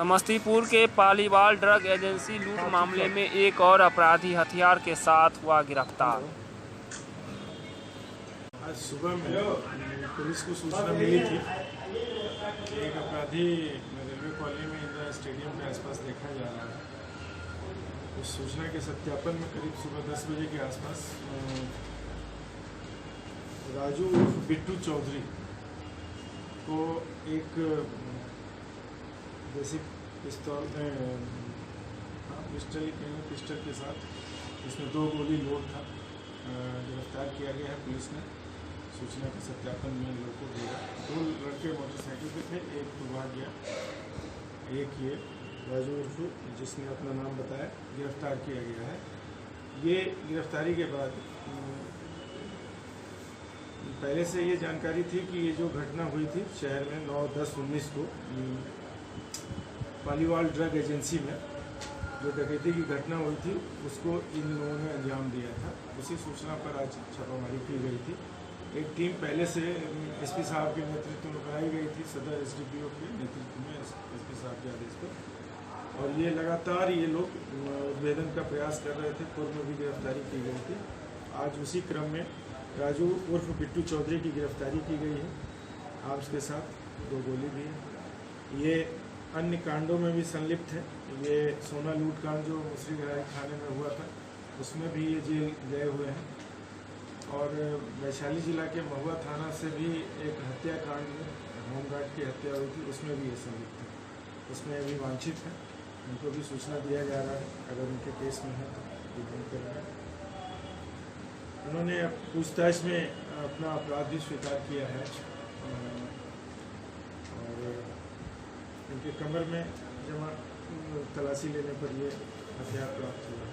समस्तीपुर के Paliwal drug agency लूट मामले में एक और अपराधी हथियार के साथ हुआ गिरफ्तार। आज सुबह में पुलिस को सूचना मिली थी कि एक अपराधी रेलवे कॉलोनी में इंदिरा स्टेडियम के आसपास देखा जा रहा है। उस सूचना के सत्यापन में करीब सुबह 10 बजे के आसपास राजू उर्फ बिट्टू चौधरी को एक बेसिक पिस्तौल में पिस्टल के साथ इसमें 2 गोली लोड था गिरफ्तार किया गया है। पुलिस ने सूचना के सत्यापन में लड़कों को दिया। 2 लड़के मोटरसाइकिल पे थे, एक तो भाग गया, एक ये राजू उर्फ जिसने अपना नाम बताया गिरफ्तार किया गया है। ये गिरफ्तारी के बाद पहले से ये जानकारी थी कि ये जो घटना हुई थी शहर में 9/10/19 को पालीवाल ड्रग एजेंसी में जो डकैती की घटना हुई थी उसको इन लोगों ने अंजाम दिया था। उसी सूचना पर आज छापामारी की गई थी। एक टीम पहले से एसपी साहब के नेतृत्व में बनाई गई थी, सदर एसडीपीओ के नेतृत्व में एसपी साहब के आदेश पर, और ये लगातार ये लोग उद्भेदन का प्रयास कर रहे थे। पूर्व में भी गिरफ्तारी की गई थी। आज उसी क्रम में राजू उर्फ बिट्टू चौधरी की गिरफ्तारी की गई है। आर्म्स के साथ 2 गोली भी है। ये अन्य कांडों में भी संलिप्त है। ये सोना लूट कांड जो मुसरीघरारी थाने में हुआ था उसमें भी ये जेल गए हुए हैं, और वैशाली जिला के महुआ थाना से भी एक हत्याकांड में होमगार्ड की हत्या हुई थी, उसमें भी ये संलिप्त है। उसमें अभी वांछित है, उनको भी सूचना दिया जा रहा है अगर उनके केस में है तो विधान कर रहे हैं। उन्होंने पूछताछ में अपना अपराध भी स्वीकार किया है, और उनके कमर में जमा तलाशी लेने पर ये हथियार प्राप्त हुआ है।